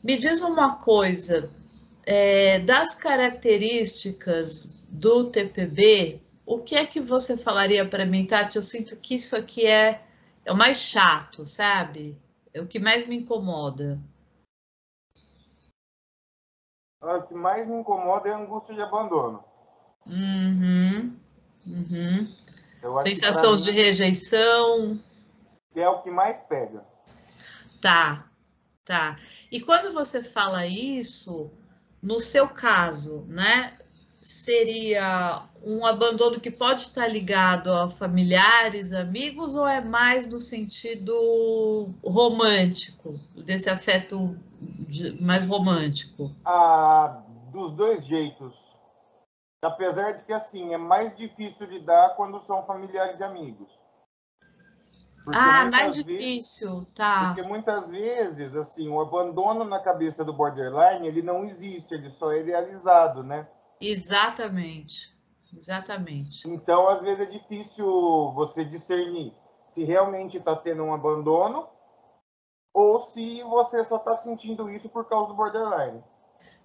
Me diz uma coisa, das características do TPB, o que é que você falaria para mim, Tati? Eu sinto que isso aqui é o mais chato, sabe? É o que mais me incomoda. O que mais me incomoda é a angústia de abandono. Uhum, uhum. Eu acho que para Sensação de mim rejeição, é o que mais pega. tá, tá. E quando você fala isso, no seu caso, né, seria um abandono que pode estar ligado a familiares, amigos, ou é mais no sentido romântico, desse afeto mais romântico? Dos dois jeitos. Apesar de que, assim, é mais difícil lidar quando são familiares e amigos. Porque Ah, mais muitas vezes, difícil, tá. porque muitas vezes, assim, o abandono na cabeça do borderline, ele não existe, ele só é idealizado, né? Exatamente, exatamente. Então, às vezes é difícil você discernir se realmente está tendo um abandono ou se você só está sentindo isso por causa do borderline.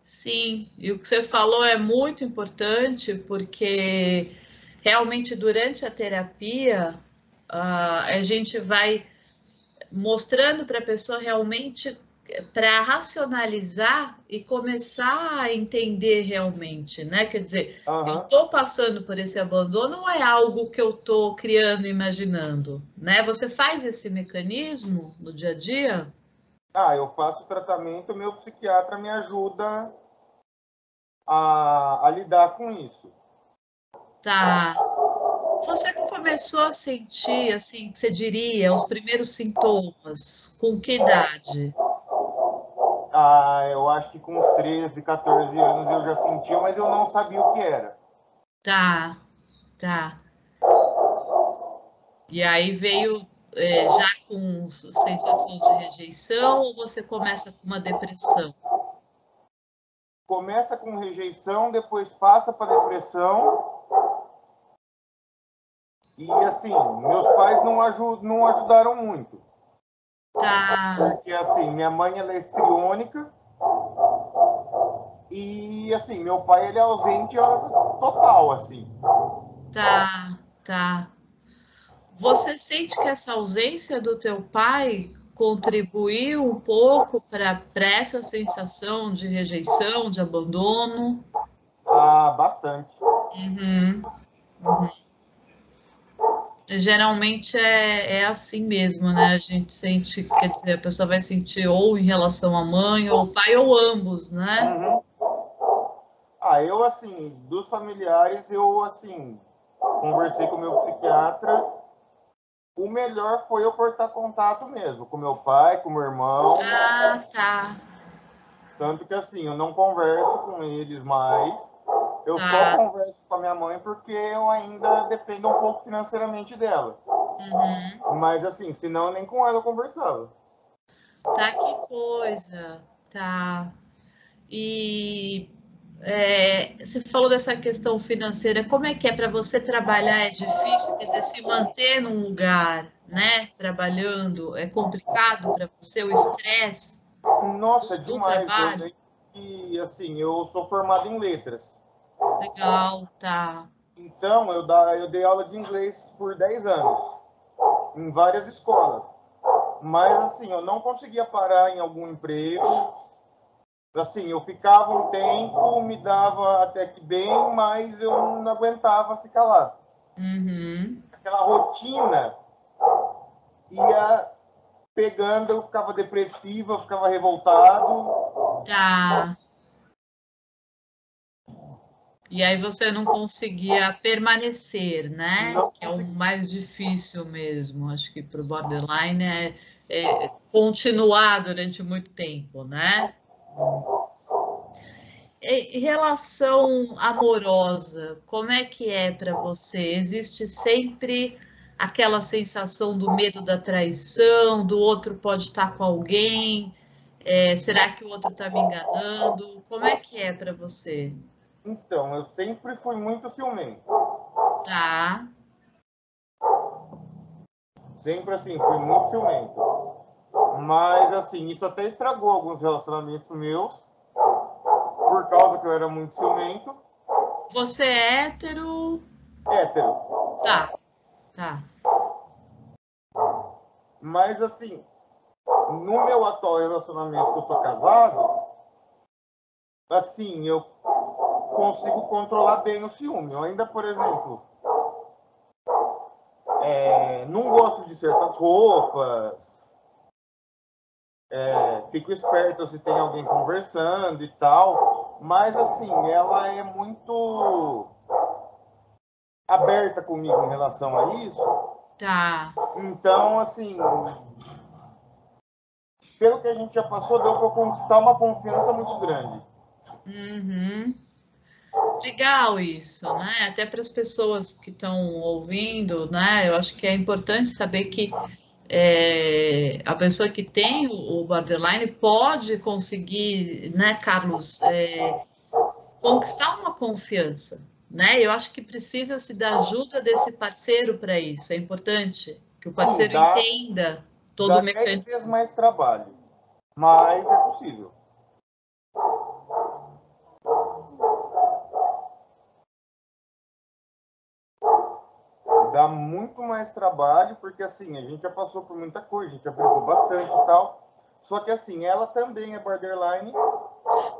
Sim, e o que você falou é muito importante porque realmente durante a terapia a gente vai mostrando para a pessoa realmente para racionalizar e começar a entender realmente, né? Quer dizer, eu Aham. estou passando por esse abandono ou é algo que eu estou criando, imaginando, né? Você faz esse mecanismo no dia a dia? Eu faço tratamento, meu psiquiatra me ajuda a lidar com isso. Tá. Você começou a sentir, assim, que você diria, os primeiros sintomas, com que idade? Eu acho que com uns 13, 14 anos eu já sentia, mas eu não sabia o que era. Tá, tá. E aí veio já com sensação de rejeição ou você começa com uma depressão? Começa com rejeição, depois passa para depressão. E assim, meus pais não ajudaram muito. Tá, Porque assim, minha mãe ela é estriônica e assim, meu pai ele é ausente total, assim. tá, tá. Você sente que essa ausência do teu pai contribuiu um pouco para essa sensação de rejeição, de abandono? Bastante. Uhum, uhum. Geralmente é assim mesmo, né? A gente sente, quer dizer, a pessoa vai sentir ou em relação à mãe ou ao pai ou ambos, né? Uhum. Eu assim, dos familiares, eu assim, conversei com o meu psiquiatra. O melhor foi eu cortar contato mesmo, com meu pai, com meu irmão. Ah, tá, Tanto que assim, eu não converso com eles mais. Eu só tá. converso com a minha mãe porque eu ainda dependo um pouco financeiramente dela. Uhum. Mas assim, senão nem com ela eu conversava. Tá, que coisa. Tá. E você falou dessa questão financeira. Como é que é para você trabalhar? É difícil, quer dizer, se manter num lugar, né? Trabalhando, é complicado para você o estresse Nossa, do demais. Eu trabalho? tenho que, assim, eu sou formado em letras. Legal, tá. Então, eu dei aula de inglês por 10 anos, em várias escolas. Mas, assim, eu não conseguia parar em algum emprego. Assim, eu ficava um tempo, me dava até que bem, mas eu não aguentava ficar lá. Uhum. Aquela rotina ia pegando, eu ficava depressiva, eu ficava revoltado. Tá. E aí você não conseguia permanecer, né? Não Que é o conseguia. mais difícil mesmo. Acho que para o borderline é continuar durante muito tempo, né? Em relação amorosa, como é que é para você? Existe sempre aquela sensação do medo da traição, do outro pode estar com alguém? Será que o outro está me enganando? Como é que é para você? Então, eu sempre fui muito ciumento. Tá. Sempre assim, fui muito ciumento. Mas, assim, isso até estragou alguns relacionamentos meus, por causa que eu era muito ciumento. Você é hétero? Hétero. Tá, tá. Mas, assim, no meu atual relacionamento, que eu sou casado, assim, eu consigo controlar bem o ciúme. Eu ainda, por exemplo, não gosto de certas roupas, fico esperto se tem alguém conversando e tal, mas, assim, ela é muito aberta comigo em relação a isso. Tá. Então, assim, pelo que a gente já passou, deu para conquistar uma confiança muito grande. Uhum. Legal isso, né? Até para as pessoas que estão ouvindo, né? Eu acho que é importante saber que a pessoa que tem o borderline pode conseguir, né, Carlos, conquistar uma confiança, né? Eu acho que precisa-se da ajuda desse parceiro para isso. É importante que o Sim, parceiro entenda todo dá o 10 mecanismo. vezes mais trabalho, mas é possível. Dá muito mais trabalho, porque assim, a gente já passou por muita coisa, a gente já brigou bastante e tal. Só que assim, ela também é borderline.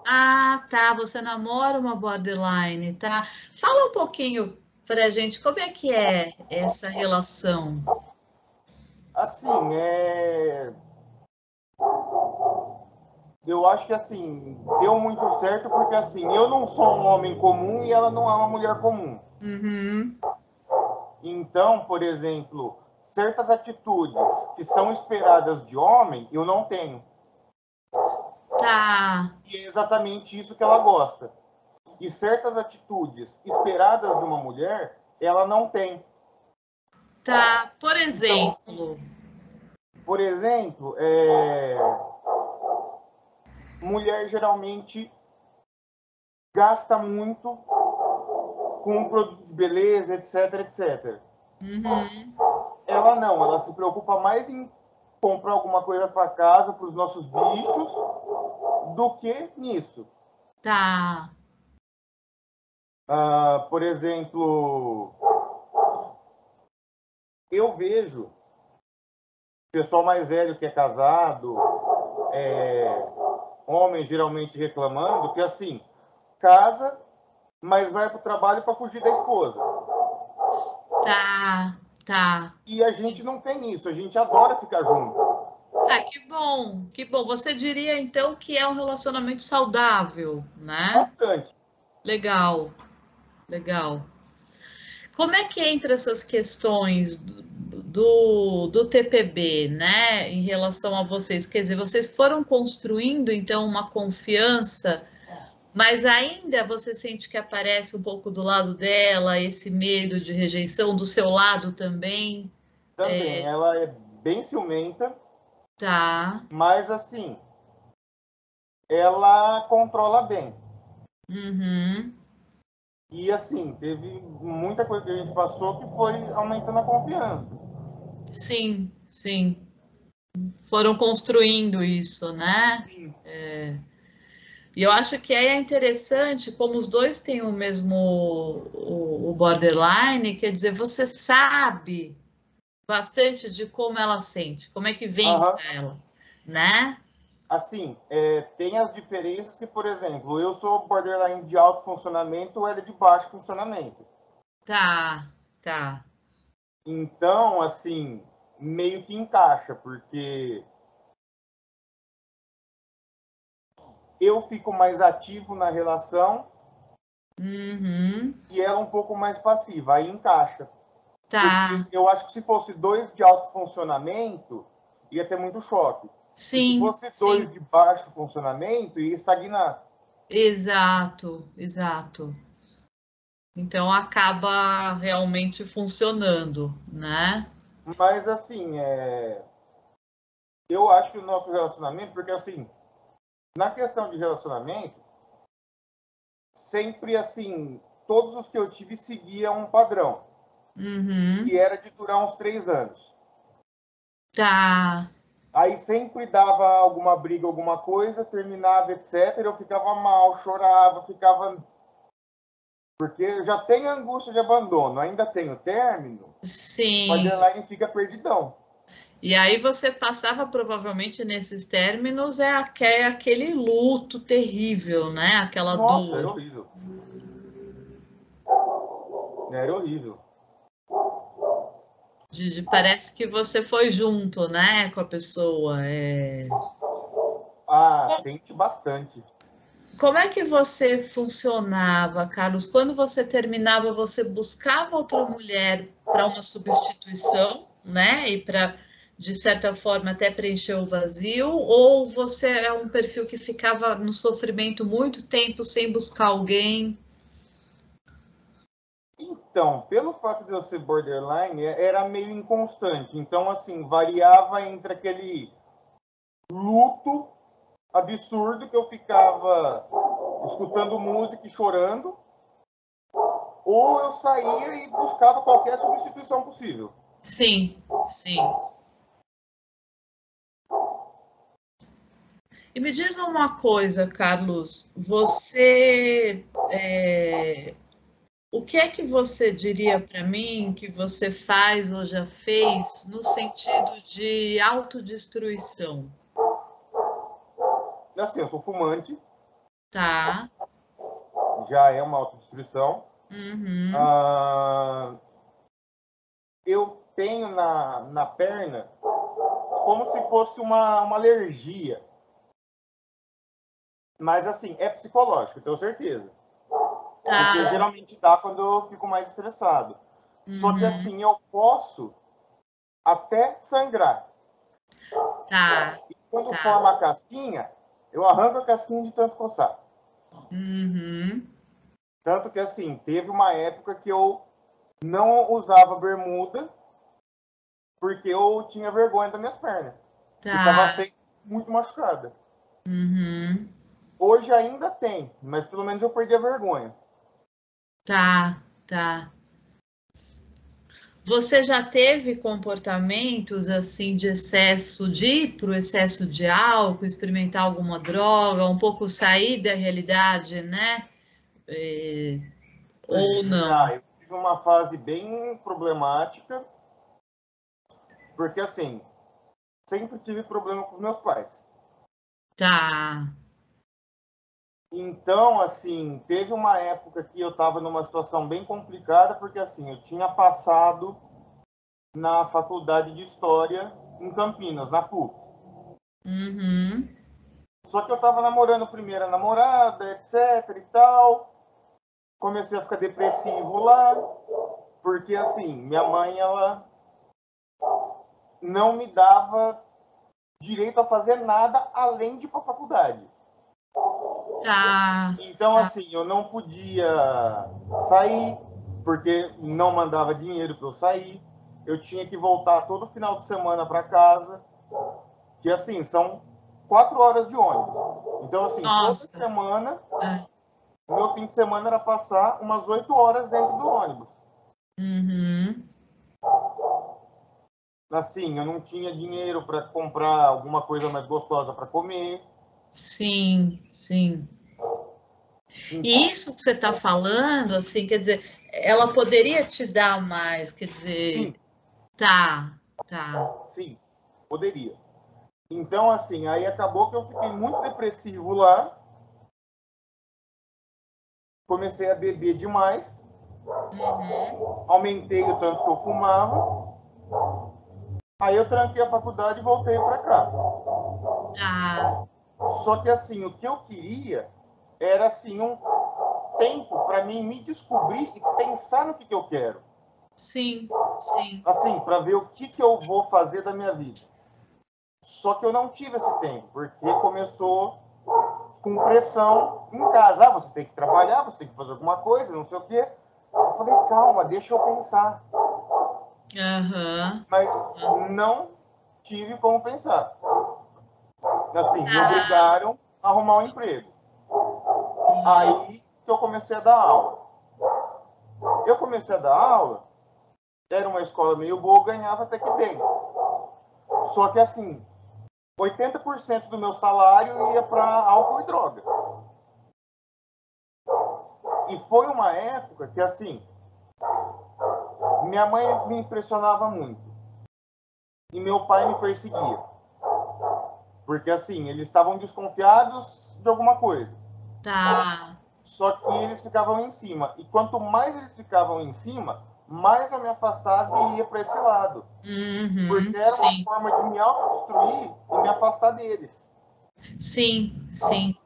Ah, tá. Você namora uma borderline, tá? Fala um pouquinho pra gente como é que é essa relação. Assim, eu acho que assim, deu muito certo, porque assim, eu não sou um homem comum e ela não é uma mulher comum. Uhum. Então, por exemplo, certas atitudes que são esperadas de homem, eu não tenho. Tá, E é exatamente isso que ela gosta. E certas atitudes esperadas de uma mulher, ela não tem. tá. Por Então, assim, exemplo, por exemplo, mulher geralmente gasta muito com produtos de beleza, etc, etc. uhum. Ela não, ela se preocupa mais em comprar alguma coisa para casa, para os nossos bichos, do que nisso. Tá. Por exemplo, eu vejo pessoal mais velho que é casado, homem geralmente reclamando que assim, casa, mas vai para o trabalho para fugir da esposa. Tá, tá. E a gente não tem isso, a gente adora ficar junto. Ah, que bom, que bom. Você diria então que é um relacionamento saudável, né? Bastante. Legal, legal. Como é que entra essas questões do TPB, né, em relação a vocês? Quer dizer, vocês foram construindo então uma confiança, mas ainda você sente que aparece um pouco do lado dela esse medo de rejeição, do seu lado também? Também, ela é bem ciumenta, Tá. mas assim, ela controla bem. Uhum. E assim, teve muita coisa que a gente passou que foi aumentando a confiança. Sim, sim. Foram construindo isso, né? Sim. E eu acho que aí é interessante, como os dois têm o mesmo o borderline, quer dizer, você sabe bastante de como ela sente, como é que vem Aham. para ela, né? Assim, tem as diferenças que, por exemplo, eu sou borderline de alto funcionamento, ela é de baixo funcionamento. Tá, tá. Então, assim, meio que encaixa, porque eu fico mais ativo na relação Uhum, e ela um pouco mais passiva, aí encaixa. Porque tá. eu acho que se fosse dois de alto funcionamento, ia ter muito choque. E se Sim, fosse sim. dois de baixo funcionamento, ia estagnar. Exato, exato. Então acaba realmente funcionando, né? Mas, assim, eu acho que o nosso relacionamento, porque, assim, na questão de relacionamento, sempre, assim, todos os que eu tive seguiam um padrão, que Uhum, era de durar uns 3 anos. tá. Aí sempre dava alguma briga, alguma coisa, terminava, etc. Eu ficava mal, chorava, ficava... Porque eu já tenho angústia de abandono, ainda tenho término, Sim. borderline fica perdidão. E aí você passava provavelmente nesses términos aquele luto terrível, né? Aquela Nossa, era dor. horrível. Era horrível. Parece que você foi junto, né, com a pessoa. Ah, sente bastante. Como é que você funcionava, Carlos? Quando você terminava, você buscava outra mulher para uma substituição, né? E para, de certa forma, até preencher o vazio? Ou você é um perfil que ficava no sofrimento muito tempo sem buscar alguém? Então, pelo fato de eu ser borderline, era meio inconstante. Então, assim, variava entre aquele luto absurdo que eu ficava escutando música e chorando, ou eu saía e buscava qualquer substituição possível. Sim, sim. E me diz uma coisa, Carlos, o que é que você diria para mim que você faz ou já fez no sentido de autodestruição? Assim, eu sou fumante, Tá. já é uma autodestruição. Uhum. Ah, eu tenho na perna como se fosse uma alergia. Mas, assim, é psicológico, tenho certeza. Porque Tá. geralmente dá quando eu fico mais estressado. Só que, Uhum. assim, eu posso até sangrar. Tá. E quando Tá. forma a casquinha, eu arranco a casquinha de tanto coçar. Uhum. Tanto que, assim, teve uma época que eu não usava bermuda porque eu tinha vergonha das minhas pernas. Que estava Tá. sempre muito machucada. Uhum. Hoje ainda tem, mas pelo menos eu perdi a vergonha. Tá. Tá. Você já teve comportamentos assim de excesso de ir para o excesso de álcool, experimentar alguma droga, um pouco sair da realidade, né? É, ou não? Já, eu tive uma fase bem problemática, porque, assim, sempre tive problema com os meus pais. Tá. Então, assim, teve uma época que eu estava numa situação bem complicada, porque, assim, eu tinha passado na faculdade de História em Campinas, na PUC. Uhum. Só que eu estava namorando primeiro a namorada, etc e tal. Comecei a ficar depressivo lá, porque, assim, minha mãe, ela não me dava direito a fazer nada além de ir para a faculdade. Tá. Então, Tá. assim, eu não podia sair, porque não mandava dinheiro para eu sair. Eu tinha que voltar todo final de semana para casa, que, assim, são 4 horas de ônibus. Então, assim, toda Nossa. semana, É. meu fim de semana era passar umas 8 horas dentro do ônibus. Uhum. Assim, eu não tinha dinheiro para comprar alguma coisa mais gostosa para comer. Sim, sim. E isso que você está falando, assim, quer dizer, ela poderia te dar mais, quer dizer, Sim, tá, tá. sim, poderia. Então, assim, aí acabou que eu fiquei muito depressivo lá, comecei a beber demais, Uhum. aumentei o tanto que eu fumava, aí eu tranquei a faculdade e voltei para cá. Tá. Só que, assim, o que eu queria era, assim, um tempo para mim me descobrir e pensar no que eu quero. Sim, sim. Assim, para ver o que eu vou fazer da minha vida. Só que eu não tive esse tempo, porque começou com pressão em casa. Ah, você tem que trabalhar, você tem que fazer alguma coisa, não sei o quê. Eu falei, calma, deixa eu pensar. Aham. Mas não tive como pensar. Assim, me Tá. obrigaram a arrumar um emprego. Aí que eu comecei a dar aula. Eu comecei a dar aula, era uma escola meio boa, ganhava até que bem. Só que, assim, 80% do meu salário ia para álcool e droga. E foi uma época que, assim, minha mãe me impressionava muito. E meu pai me perseguia. Porque, assim, eles estavam desconfiados de alguma coisa. Tá. Só que eles ficavam em cima. E quanto mais eles ficavam em cima, mais eu me afastava e ia para esse lado. Uhum, Porque era uma sim. forma de me autodestruir e me afastar deles. Sim, sim.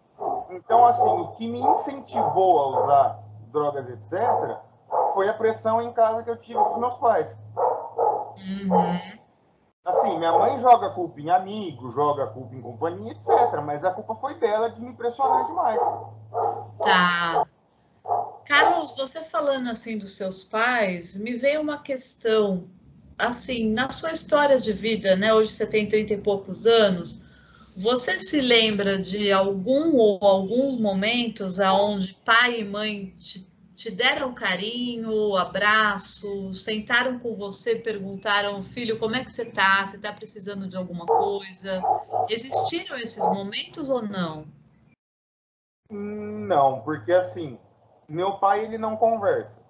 Então, assim, o que me incentivou a usar drogas, etc., foi a pressão em casa que eu tive dos meus pais. Uhum. Assim, minha mãe joga a culpa em amigo, joga a culpa em companhia, etc., mas a culpa foi dela de me pressionar demais. Tá. Carlos, você falando assim dos seus pais, me veio uma questão, assim, na sua história de vida, né? Hoje você tem 30 e poucos anos. Você se lembra de algum ou alguns momentos aonde pai e mãe te deram carinho, abraço, sentaram com você, perguntaram, filho, como é que você tá? Você tá precisando de alguma coisa? Existiram esses momentos ou não? Não, porque assim, meu pai ele não conversa.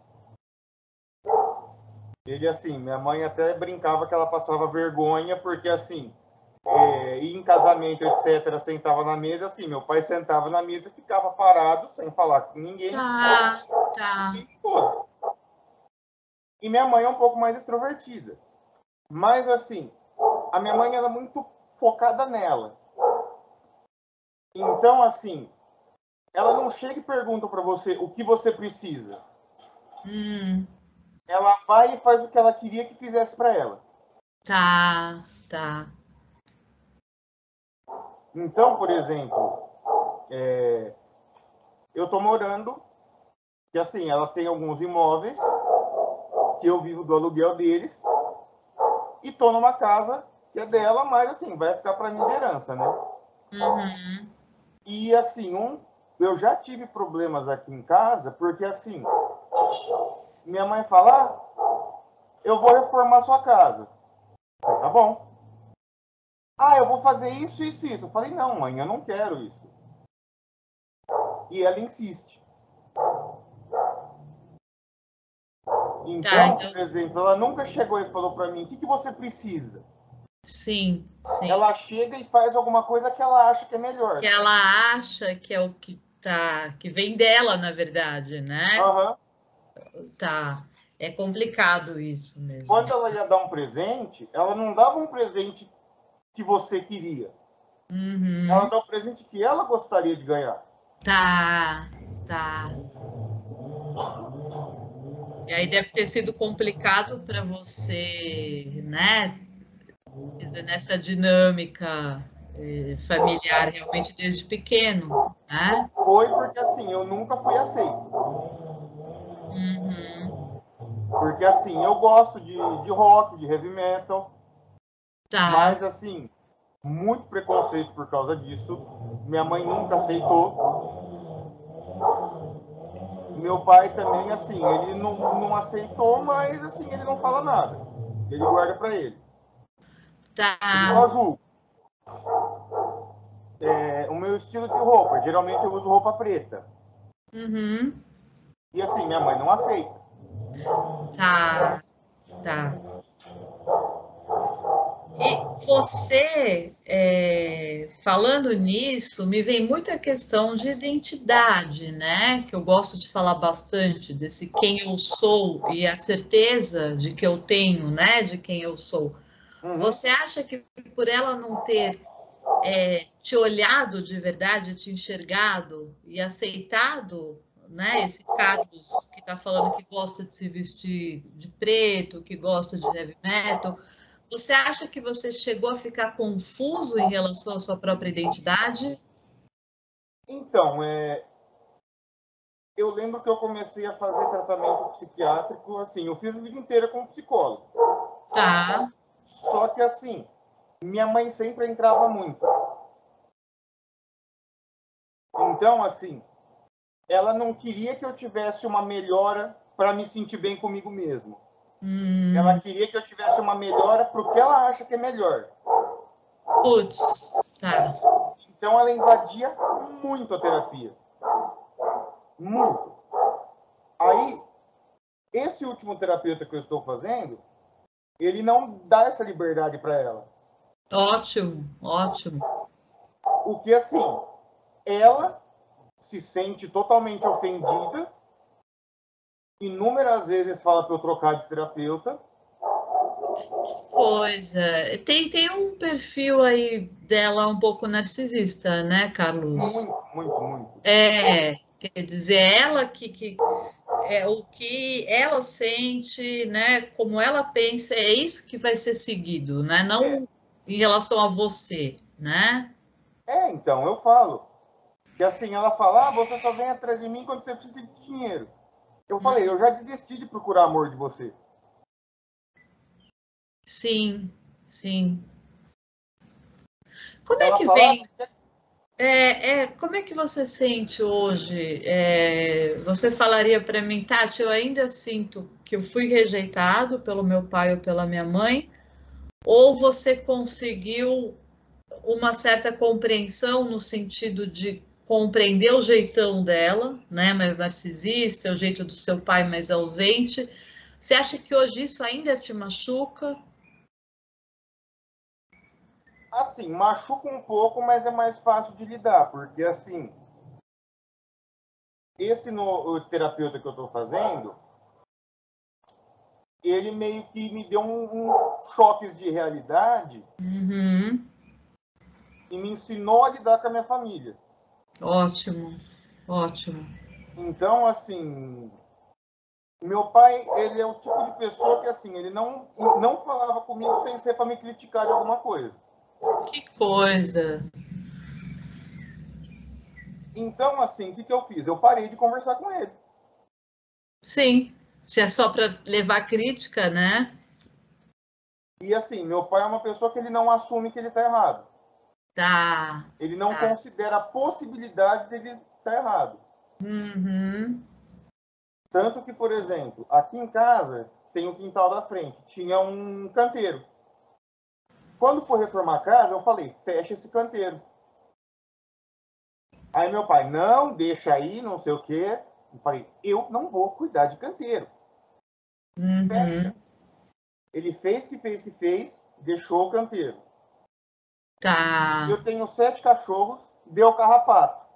Ele assim, minha mãe até brincava que ela passava vergonha porque assim, ia em casamento, etc, sentava na mesa, assim, meu pai sentava na mesa e ficava parado sem falar com ninguém, Tá, o tá. tempo todo. E minha mãe é um pouco mais extrovertida. Mas assim, a minha mãe era muito focada nela. Então assim, ela não chega e pergunta para você o que você precisa. Hum, Ela vai e faz o que ela queria que fizesse para ela. tá, tá. Então, por exemplo, eu tô morando, que assim, ela tem alguns imóveis que eu vivo do aluguel deles e tô numa casa que é dela, mas assim, vai ficar para mim de herança, né? Uhum. E assim, eu já tive problemas aqui em casa, porque assim, minha mãe fala, eu vou reformar sua casa. Tá bom. Eu vou fazer isso, isso, isso. Eu falei, não, mãe, eu não quero isso. E ela insiste. Tá, Então, então, por exemplo, ela nunca chegou e falou para mim, o que você precisa? sim, sim. Ela chega e faz alguma coisa que ela acha que é Que melhor. ela acha que é o que tá, que vem dela, na verdade, né? Uhum. Tá. É complicado isso mesmo. Quando ela ia dar um presente, ela não dava um presente que você queria. Ela Uhum. dá um presente que ela gostaria de ganhar. Tá, tá. E aí deve ter sido complicado para você, né? Quer dizer, nessa dinâmica familiar realmente desde pequeno, né? Foi porque assim, eu nunca fui aceito. Uhum. Porque assim, eu gosto de rock, de heavy metal, Tá, mas assim, muito preconceito por causa disso. Minha mãe nunca aceitou. Meu pai também, assim, ele não aceitou, mas assim, ele não fala nada. Ele guarda para ele. Ele tá. só julga. O meu estilo de roupa, geralmente eu uso roupa preta. Uhum. E assim, minha mãe não aceita. Tá, tá. E você, falando nisso, me vem muita questão de identidade, né? Que eu gosto de falar bastante desse quem eu sou e a certeza de que eu tenho, né? De quem eu sou. Uhum. Você acha que por ela não ter te olhado de verdade, te enxergado e aceitado, né? Esse Carlos que está falando que gosta de se vestir de preto, que gosta de heavy metal, você acha que você chegou a ficar confuso em relação à sua própria identidade? Então, eu lembro que eu comecei a fazer tratamento psiquiátrico, assim, eu fiz a vida inteira como psicólogo. Tá. Só que assim, minha mãe sempre entrava muito. Então, assim, ela não queria que eu tivesse uma melhora para me sentir bem comigo mesmo. Ela Hum, queria que eu tivesse uma melhora para o que ela acha que é melhor. Putz, tá. Então ela invadia muito a terapia. Muito. Aí, esse último terapeuta que eu estou fazendo, ele não dá essa liberdade para ela. Ótimo, ótimo. O que, assim, ela se sente totalmente ofendida, inúmeras vezes fala para eu trocar de terapeuta. Coisa. Tem um perfil aí dela um pouco narcisista, né, Carlos? Muito, muito, muito. Quer dizer, ela que é o que ela sente, né? Como ela pensa, é isso que vai ser seguido, né? É, Não em relação a você, né? então, eu falo. Que assim, ela fala, você só vem atrás de mim quando você precisa de dinheiro. Eu falei, eu já desisti de procurar amor de você. Sim, sim. Como é Ela que fala, vem? Como é que você sente hoje? Você falaria para mim, Tati, eu ainda sinto que eu fui rejeitado pelo meu pai ou pela minha mãe, ou você conseguiu uma certa compreensão no sentido de compreender o jeitão dela, né, mais narcisista, o jeito do seu pai mais ausente. Você acha que hoje isso ainda te machuca? assim, machuca um pouco, mas é mais fácil de lidar, porque assim, esse no, o terapeuta que eu estou fazendo, ele meio que me deu uns choques de realidade Uhum. e me ensinou a lidar com a minha família. Ótimo, ótimo. Então, assim, meu pai, ele é o tipo de pessoa que, assim, ele não falava comigo sem ser para me criticar de alguma coisa. Que coisa. Então, assim, o que eu fiz? Eu parei de conversar com ele. Sim, se é só para levar crítica, né? E, assim, meu pai é uma pessoa que ele não assume que ele está errado. Tá, Ele não tá. considera a possibilidade dele estar errado. Uhum. Tanto que, por exemplo, aqui em casa tem o quintal da frente, tinha um canteiro. Quando for reformar a casa, eu falei, fecha esse canteiro. Aí meu pai, não, deixa aí, não sei o quê. Eu falei, eu não vou cuidar de canteiro. Uhum. Fecha. Ele fez, deixou o canteiro. Tá. Eu tenho 7 cachorros, deu carrapato.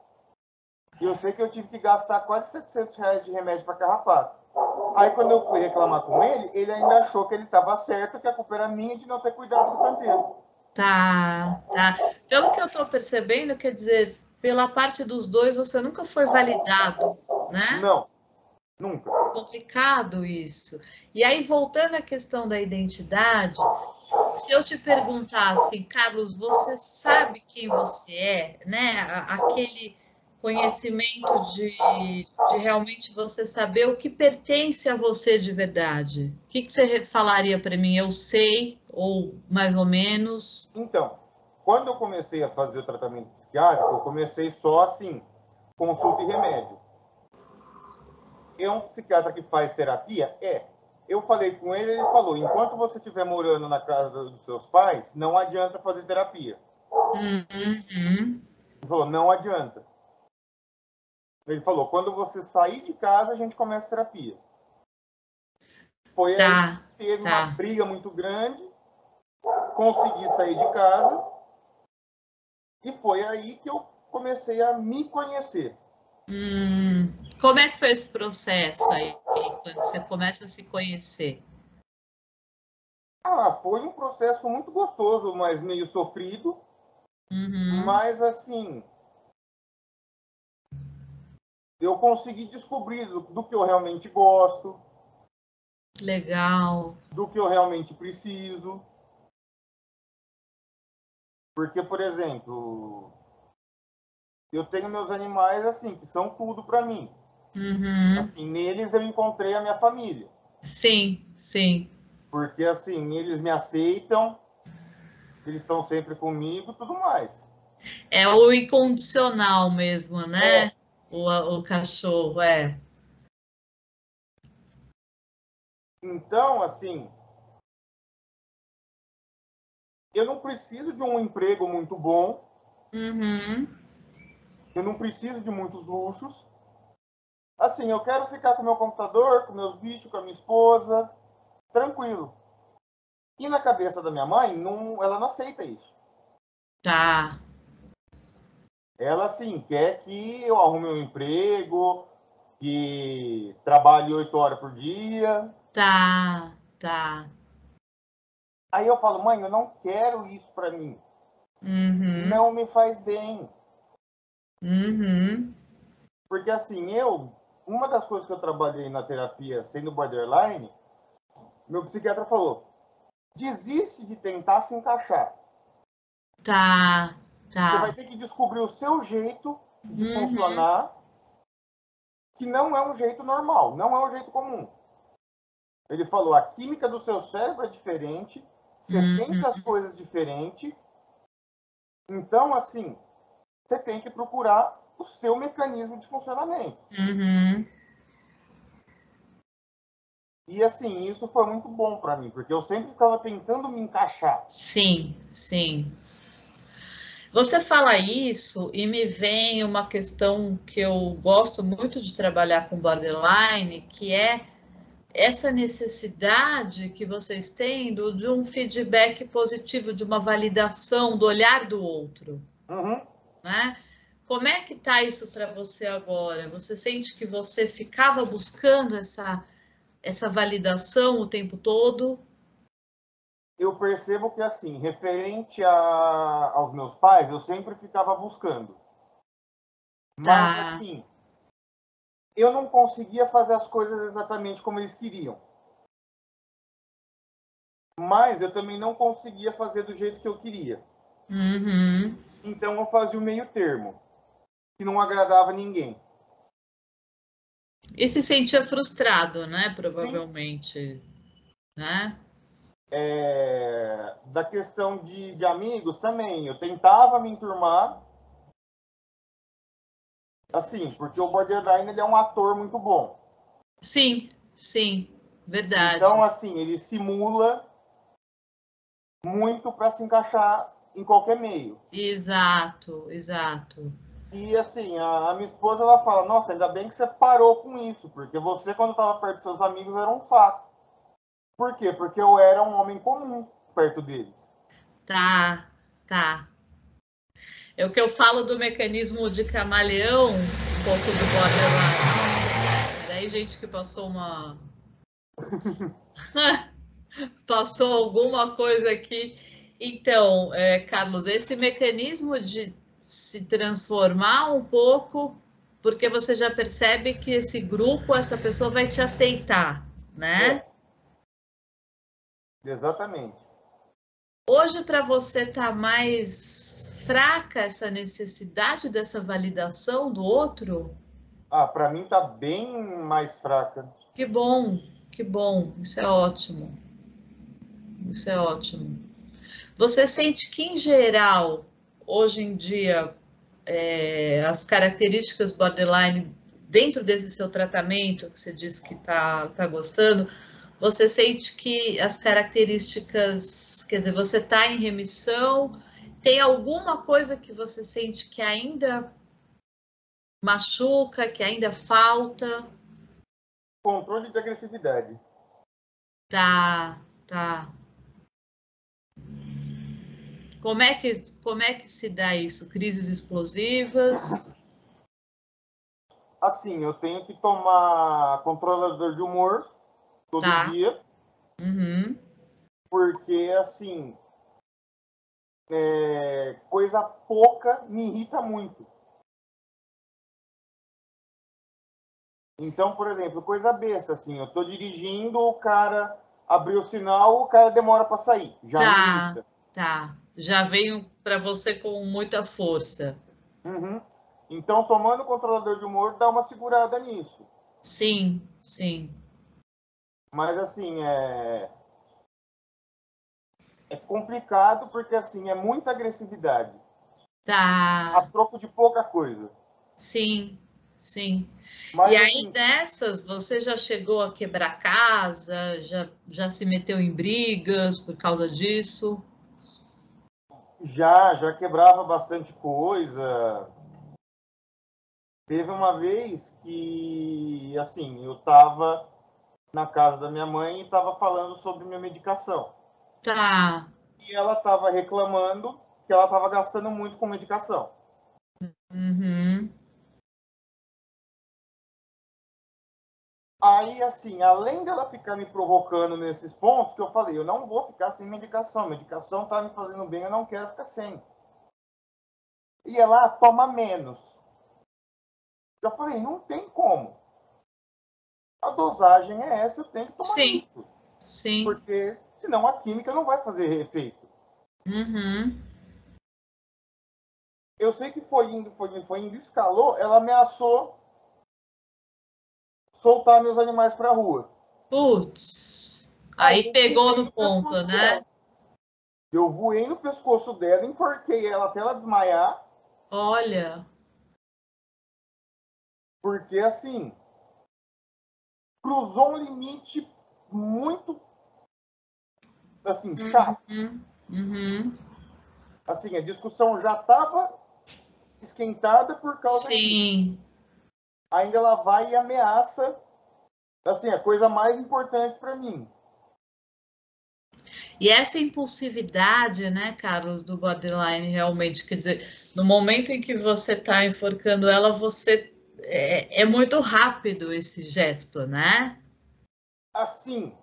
E eu sei que eu tive que gastar quase R$ 700 de remédio para carrapato. Aí quando eu fui reclamar com ele, ele ainda achou que ele estava certo, que a culpa era minha de não ter cuidado do canteiro. Tá, tá. Pelo que eu estou percebendo, quer dizer, pela parte dos dois, você nunca foi validado, né? Não, nunca. Complicado isso. E aí, voltando à questão da identidade, se eu te perguntar assim, Carlos, você sabe quem você é, né? Aquele conhecimento de realmente você saber o que pertence a você de verdade. O que você falaria para mim? Eu sei, ou mais ou menos? Então, quando eu comecei a fazer o tratamento psiquiátrico, eu comecei só assim, consulta e remédio. É um psiquiatra que faz terapia? É. Eu falei com ele, ele falou, enquanto você estiver morando na casa dos seus pais, não adianta fazer terapia. Uhum. Ele falou, não adianta. Ele falou, quando você sair de casa, a gente começa a terapia. Foi aí que Tá, teve uma tá. briga muito grande, consegui sair de casa, e foi aí que eu comecei a me conhecer. Como é que foi esse processo aí, quando você começa a se conhecer? Foi um processo muito gostoso, mas meio sofrido, Uhum. mas assim, eu consegui descobrir do que eu realmente gosto, Legal. do que eu realmente preciso. Porque, por exemplo, eu tenho meus animais assim, que são tudo para mim. Uhum. Assim, neles eu encontrei a minha família. Sim, sim. Porque assim, eles me aceitam, eles estão sempre comigo, tudo mais. É o incondicional mesmo, né? É, O cachorro, é. então, assim, eu não preciso de um emprego muito bom, Uhum. eu não preciso de muitos luxos. Assim, eu quero ficar com meu computador, com meus bichos, com a minha esposa, tranquilo. E na cabeça da minha mãe, não, ela não aceita isso. Tá. Ela, assim, quer que eu arrume um emprego, que trabalhe 8 horas por dia. Tá. Tá. Aí eu falo, mãe, eu não quero isso para mim. Uhum. Não me faz bem. Uhum. Porque, assim, uma das coisas que eu trabalhei na terapia, sendo borderline, meu psiquiatra falou, desiste de tentar se encaixar. Tá. Você vai Tá. ter que descobrir o seu jeito de Uhum. funcionar, que não é um jeito normal, não é um jeito comum. Ele falou, a química do seu cérebro é diferente, você sente as Uhum. coisas diferente, então, assim, você tem que procurar o seu mecanismo de funcionamento. Uhum. E, assim, isso foi muito bom para mim, porque eu sempre ficava tentando me encaixar. Sim, sim. Você fala isso e me vem uma questão que eu gosto muito de trabalhar com borderline, que é essa necessidade que vocês têm de um feedback positivo, de uma validação do olhar do outro, Uhum. né? Como é que tá isso para você agora? Você sente que você ficava buscando essa validação o tempo todo? Eu percebo que, assim, referente aos meus pais, eu sempre ficava buscando. Mas, Tá, assim, eu não conseguia fazer as coisas exatamente como eles queriam. Mas eu também não conseguia fazer do jeito que eu queria. uhum. Então eu fazia o meio termo, que não agradava ninguém. E se sentia frustrado, né? Sim, Provavelmente, né? da questão de amigos também. Eu tentava me enturmar, assim, porque o Borderline ele é um ator muito bom. Sim, sim, Então, verdade. assim, ele simula muito para se encaixar em qualquer meio. Exato, exato. E assim, a minha esposa ela fala: Nossa, ainda bem que você parou com isso, porque você, quando estava perto dos seus amigos, era um saco. Por quê? Porque eu era um homem comum perto deles. Tá, tá. É o que eu falo do mecanismo de camaleão, um pouco do borderline. Nossa, daí gente que passou uma. Passou alguma coisa aqui. Então, Carlos, esse mecanismo de se transformar um pouco, porque você já percebe que esse grupo, essa pessoa vai te aceitar, né? É, exatamente. Hoje, para você, tá mais fraca essa necessidade dessa validação do outro? Ah, para mim tá bem mais fraca. Que bom, isso é ótimo, isso é ótimo. Você sente que, em geral, hoje em dia, as características borderline, dentro desse seu tratamento, que você disse que tá gostando, você sente que as características, quer dizer, você está em remissão? Tem alguma coisa que você sente que ainda machuca, que ainda falta? Controle de agressividade. Tá, tá. Como é que se dá isso? Crises explosivas? Assim, eu tenho que tomar controlador de humor todo Tá. dia, Uhum. porque assim, coisa pouca me irrita muito. Então, por exemplo, coisa besta, assim, eu tô dirigindo, o cara abriu o sinal, o cara demora para sair, já me Tá, irrita. tá. Já veio para você com muita força. Uhum. Então, tomando o controlador de humor, dá uma segurada nisso. Sim, sim. Mas, assim, é complicado porque, assim, é muita agressividade. A Tá. troco de pouca coisa. Sim, sim. E Mas, aí assim, nessas, você já chegou a quebrar casa, já se meteu em brigas por causa disso? Já quebrava bastante coisa. Teve uma vez que, assim, eu estava na casa da minha mãe e estava falando sobre minha medicação. Tá. E ela estava reclamando que ela estava gastando muito com medicação. Uhum. Aí, assim, além dela ficar me provocando nesses pontos, que eu falei, eu não vou ficar sem medicação. Medicação tá me fazendo bem, eu não quero ficar sem. E ela toma menos. Eu falei, não tem como. A dosagem é essa, eu tenho que tomar Sim, isso. sim. Porque senão a química não vai fazer efeito. Uhum. Eu sei que foi indo, escalou, ela ameaçou soltar meus animais para a rua. Putz. Aí Aí eu pegou voei no no ponto, pescoço né? dela. Eu voei no pescoço dela, enforquei ela até ela desmaiar. Olha. Porque, assim, cruzou um limite muito, assim, chato. Uhum. Uhum. Assim, a discussão já estava esquentada por causa disso. Sim. Ainda ela vai e ameaça, assim, a coisa mais importante para mim. E essa impulsividade, né, Carlos, do borderline, realmente, quer dizer, no momento em que você está enforcando ela, você é muito rápido esse gesto, né? Assim,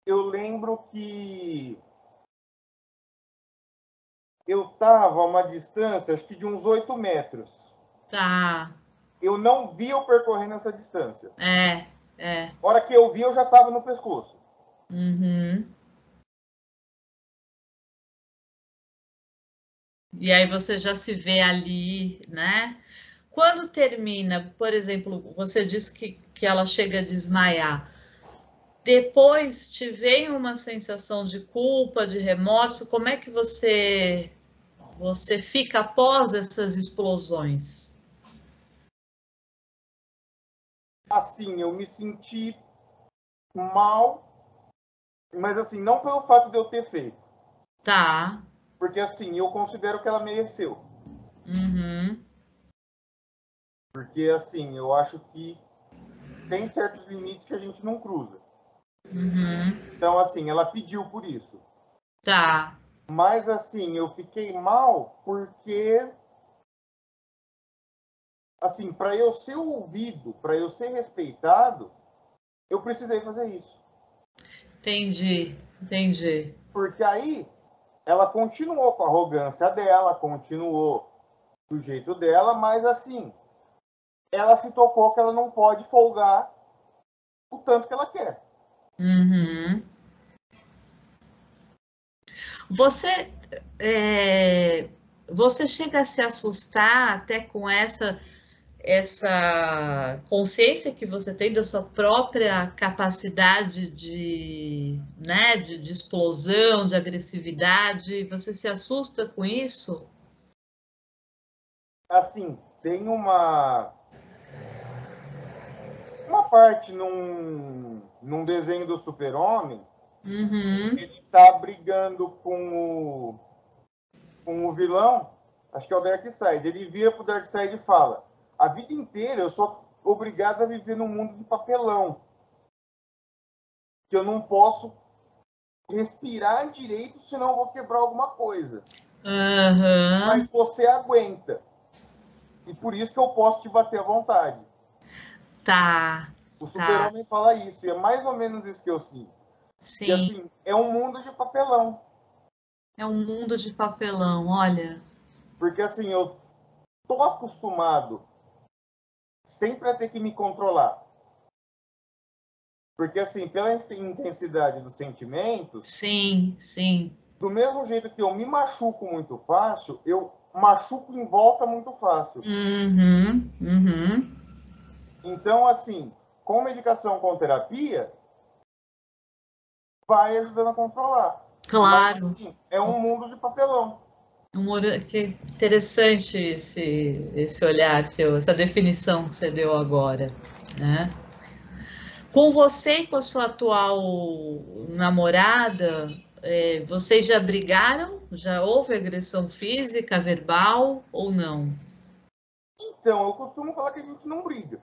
eu lembro que eu estava a uma distância, acho que de uns 8 metros. Tá. Eu não vi eu percorrendo essa distância. É, é. A hora que eu vi, eu já estava no pescoço. Uhum. E aí você já se vê ali, né? Quando termina, por exemplo, você disse que ela chega a desmaiar. Depois te vem uma sensação de culpa, de remorso? Como é que você fica após essas explosões? Assim, eu me senti mal, mas assim, não pelo fato de eu ter feito. Tá. Porque assim, eu considero que ela mereceu. Uhum. Porque assim, eu acho que tem certos limites que a gente não cruza. Uhum. Então, assim, ela pediu por isso. Tá. Mas assim, eu fiquei mal porque, assim, para eu ser ouvido, para eu ser respeitado, eu precisei fazer isso. Entendi. Entendi. Porque aí ela continuou com a arrogância dela, continuou do jeito dela, mas assim, ela se tocou que ela não pode folgar o tanto que ela quer. Uhum. Você, você chega a se assustar até com essa consciência que você tem da sua própria capacidade de, né, de explosão, de agressividade, você se assusta com isso? Assim, tem uma parte num desenho do Super-Homem, Uhum. ele tá brigando com o vilão, acho que é o Darkseid. Ele vira pro Darkseid e fala: a vida inteira eu sou obrigado a viver num mundo de papelão, que eu não posso respirar direito, senão eu vou quebrar alguma coisa. Aham. Mas você aguenta. E por isso que eu posso te bater à vontade. Tá, O tá. Super-Homem fala isso, e é mais ou menos isso que eu sinto. E Sim, assim, é um mundo de papelão. é um mundo de papelão, olha. Porque assim, eu tô acostumado sempre a ter que me controlar. Porque assim, pela intensidade dos sentimentos, Sim, sim. do mesmo jeito que eu me machuco muito fácil, eu machuco em volta muito fácil. Uhum, uhum. Então, assim, com medicação, com terapia, vai ajudando a controlar. Mas, Claro. assim, é um mundo de papelão. Que interessante esse olhar seu, essa definição que você deu agora, né? Com você e com a sua atual namorada, vocês já brigaram? Já houve agressão física, verbal ou não? Então, eu costumo falar que a gente não briga.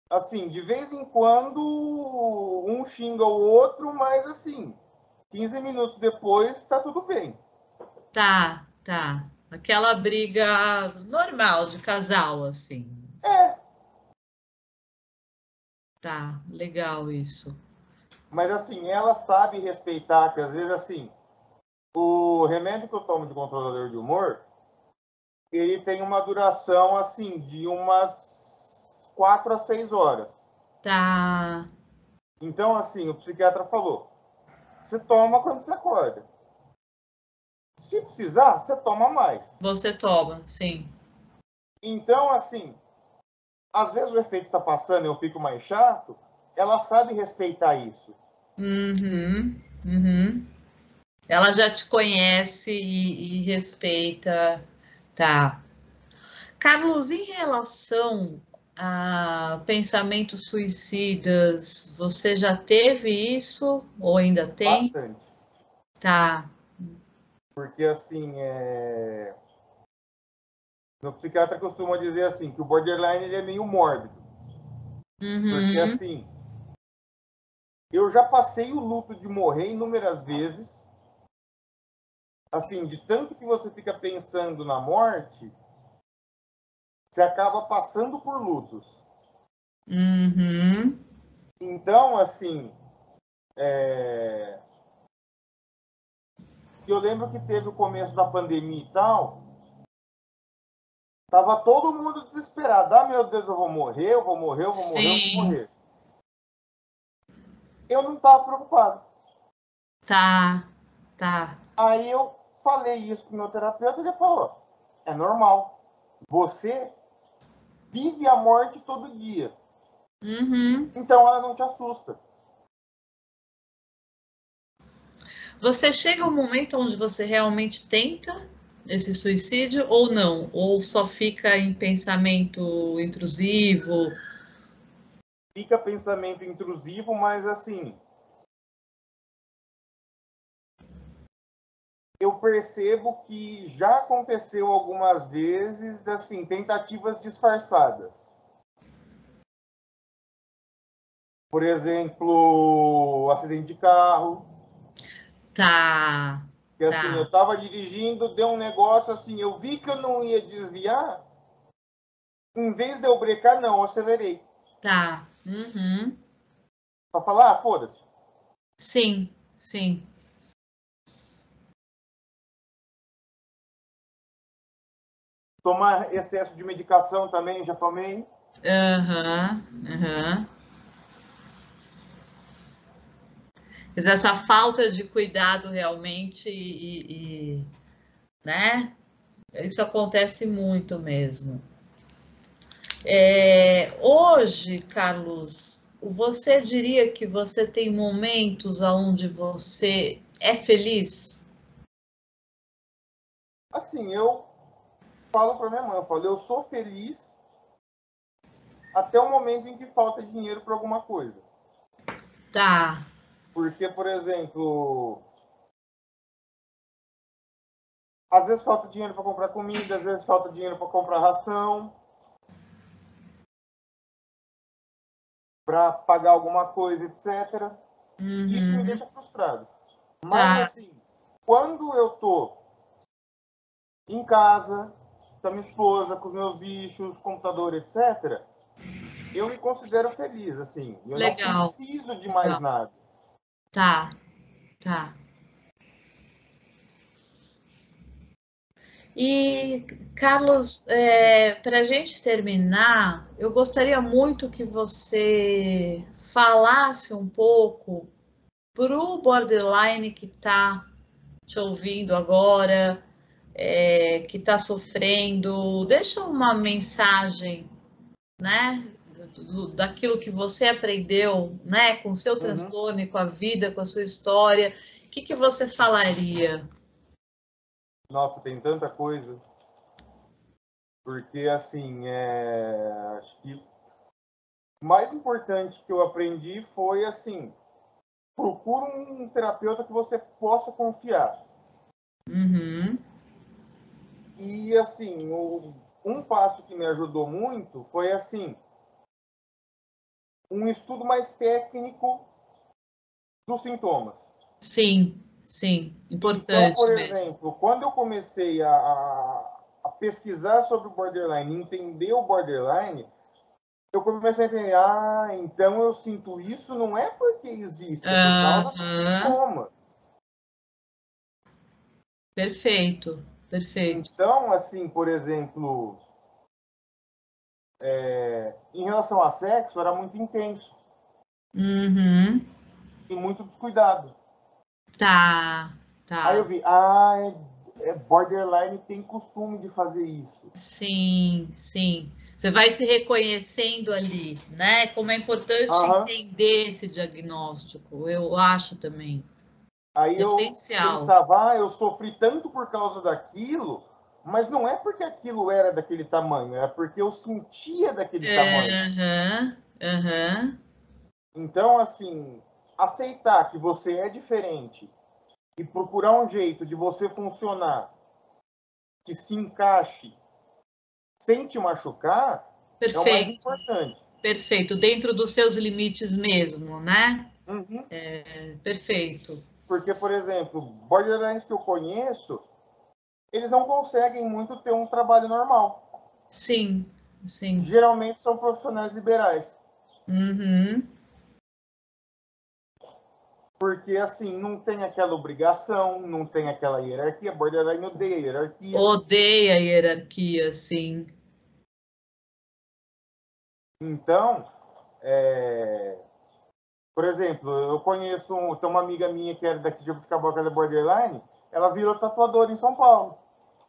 Assim, de vez em quando, um xinga o outro, mas assim, 15 minutos depois, tá tudo bem. Tá, tá. Aquela briga normal de casal, assim. É, Tá, legal isso. mas assim, ela sabe respeitar, que às vezes assim, o remédio que eu tomo de controlador de humor, ele tem uma duração assim de umas 4 a 6 horas. Tá, Então, assim, o psiquiatra falou: você toma quando você acorda. Se precisar, você toma mais. você toma, sim. Então, assim, às vezes o efeito está passando e eu fico mais chato, ela sabe respeitar isso. Uhum, uhum. Ela já te conhece e respeita. Tá. Carlos, em relação a pensamentos suicidas, você já teve isso ou ainda tem? Bastante. Tá. Porque, assim, meu psiquiatra costuma dizer assim, que o borderline ele é meio mórbido. Porque, Uhum. assim, eu já passei o luto de morrer inúmeras vezes. Assim, de tanto que você fica pensando na morte, você acaba passando por lutos. Uhum. Então, assim, é... eu lembro que teve o começo da pandemia e tal, tava todo mundo desesperado. Ah, meu Deus, eu vou morrer, eu vou morrer, eu vou morrer, eu vou Sim, morrer. Eu não tava preocupado. tá, tá. Aí eu falei isso pro meu terapeuta e ele falou: é normal. Você vive a morte todo dia. Uhum. Então ela não te assusta. Você chega um momento onde você realmente tenta esse suicídio ou não? Ou só fica em pensamento intrusivo? Fica pensamento intrusivo, mas assim, eu percebo que já aconteceu algumas vezes, assim, tentativas disfarçadas. Por exemplo, acidente de carro, Tá, que assim, eu tá, estava dirigindo, deu um negócio assim, eu vi que eu não ia desviar, em vez de eu brecar, não, eu acelerei. tá. Uhum. Para falar, ah, foda-se. Sim, sim. Tomar excesso de medicação também, já tomei. Aham, aham. Mas essa falta de cuidado realmente né? Isso acontece muito mesmo. Hoje, Carlos, você diria que você tem momentos onde você é feliz? Assim, eu falo para minha mãe, eu falo, eu sou feliz até o momento em que falta dinheiro para alguma coisa. Tá. Porque, por exemplo, às vezes falta dinheiro para comprar comida, às vezes falta dinheiro para comprar ração, para pagar alguma coisa, etc. Isso me Uhum. deixa frustrado. Mas Tá. assim, quando eu tô em casa, com a minha esposa, com os meus bichos, computador, etc., eu me considero feliz, assim. Eu não Legal. preciso de mais Legal. nada. Tá, tá. E, Carlos, para a gente terminar, eu gostaria muito que você falasse um pouco para o borderline que está te ouvindo agora, que está sofrendo, deixa uma mensagem, né, daquilo que você aprendeu, né, com o seu Uhum. transtorno e com a vida, com a sua história. O que que você falaria? Nossa, tem tanta coisa. Porque, assim, acho que o mais importante que eu aprendi foi, assim, procura um terapeuta que você possa confiar. Uhum. E, assim, um passo que me ajudou muito foi, assim, um estudo mais técnico dos sintomas. Sim, sim, Então, por importante mesmo. exemplo, quando eu comecei a pesquisar sobre o borderline, entender o borderline, eu comecei a entender, então eu sinto isso não é porque existe, é por causa do Aham. sintoma. Perfeito, perfeito. Então, assim, por exemplo, em relação a sexo, era muito intenso Uhum. e muito descuidado. Tá, Aí eu tá. vi, borderline tem costume de fazer isso. Sim, sim. Você vai se reconhecendo ali, né? Como é importante Aham. entender esse diagnóstico, eu acho também. Aí eu Essencial. pensava, eu sofri tanto por causa daquilo, mas não é porque aquilo era daquele tamanho, era porque eu sentia daquele tamanho. Aham, aham. Então, assim, aceitar que você é diferente e procurar um jeito de você funcionar que se encaixe sem te machucar é o mais Perfeito, importante. perfeito. Dentro dos seus limites mesmo, né? Uhum. Perfeito. Porque, por exemplo, borderlines que eu conheço, eles não conseguem muito ter um trabalho normal. Sim, sim. Geralmente são profissionais liberais. Uhum. Porque, assim, não tem aquela obrigação, não tem aquela hierarquia. Borderline odeia hierarquia. Odeia a hierarquia, sim. Então, por exemplo, eu conheço, tem uma amiga minha que era daqui de Jabuticabal, que era borderline, ela virou tatuadora em São Paulo.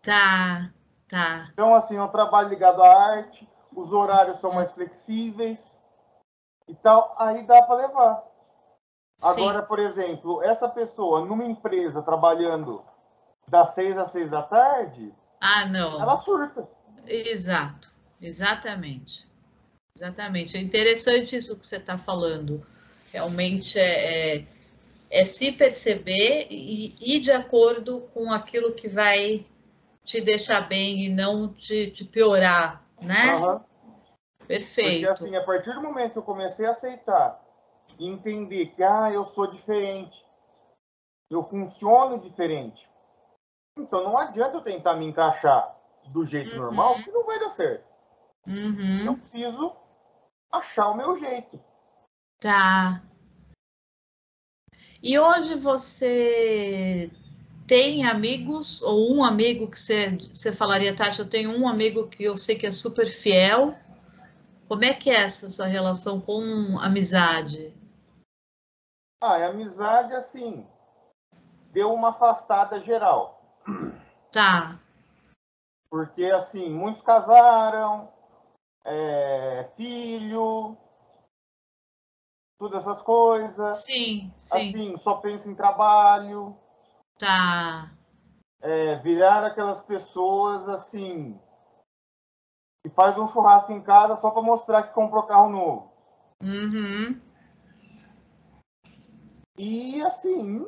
Tá, tá. Então, assim, é um trabalho ligado à arte, os horários são mais flexíveis e tal, aí dá para levar. Sim. Agora, por exemplo, essa pessoa numa empresa trabalhando das 6 às 6 da tarde, Ah, ela não. surta. Exato. Exatamente. Exatamente. É interessante isso que você está falando. Realmente é se perceber e ir de acordo com aquilo que vai te deixar bem e não te piorar, né? Uhum. Porque, Perfeito. assim, a partir do momento que eu comecei a aceitar e entender que, eu sou diferente, eu funciono diferente, então não adianta eu tentar me encaixar do jeito normal, que não vai dar certo. Eu Uhum. preciso achar o meu jeito. Tá. E hoje você tem amigos ou um amigo que você falaria, Tati, eu tenho um amigo que eu sei que é super fiel. Como é que é essa sua relação com amizade? A amizade, assim, deu uma afastada geral. Tá. Porque, assim, muitos casaram, filho, todas essas coisas. Sim, sim. Assim, só pensa em trabalho. Tá. Virar aquelas pessoas, assim, que faz um churrasco em casa só para mostrar que comprou carro novo. Uhum. E, assim,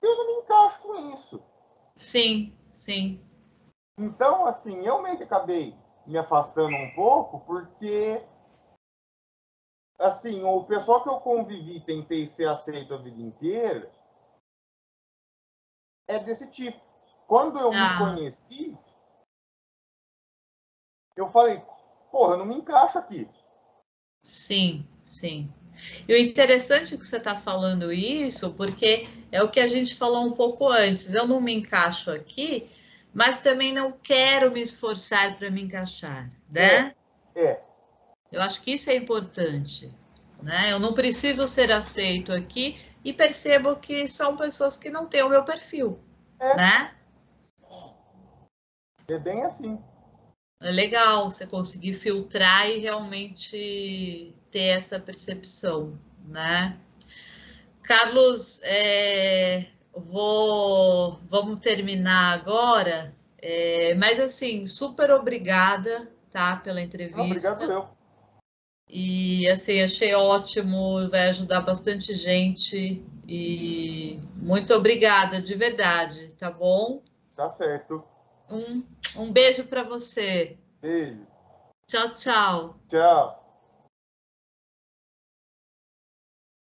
eu não me encaixo com isso. Sim, sim. Então, assim, eu meio que acabei me afastando um pouco, porque, assim, o pessoal que eu convivi, tentei ser aceito a vida inteira, é desse tipo. Quando eu me Tá. conheci, eu falei, porra, eu não me encaixo aqui. Sim, sim. E o interessante é que você está falando isso, porque é o que a gente falou um pouco antes. Eu não me encaixo aqui, mas também não quero me esforçar para me encaixar, É, né? é, Eu acho que isso é importante, né? Eu não preciso ser aceito aqui e percebo que são pessoas que não têm o meu perfil, é, né? é bem assim. É legal você conseguir filtrar e realmente ter essa percepção, né? Carlos, vamos terminar agora, mas assim, super obrigada, tá, pela Não, obrigado entrevista. eu. E assim, achei ótimo, vai ajudar bastante gente. E muito obrigada, de verdade, tá bom? Tá certo. Um beijo para você. Beijo. Tchau, tchau. Tchau.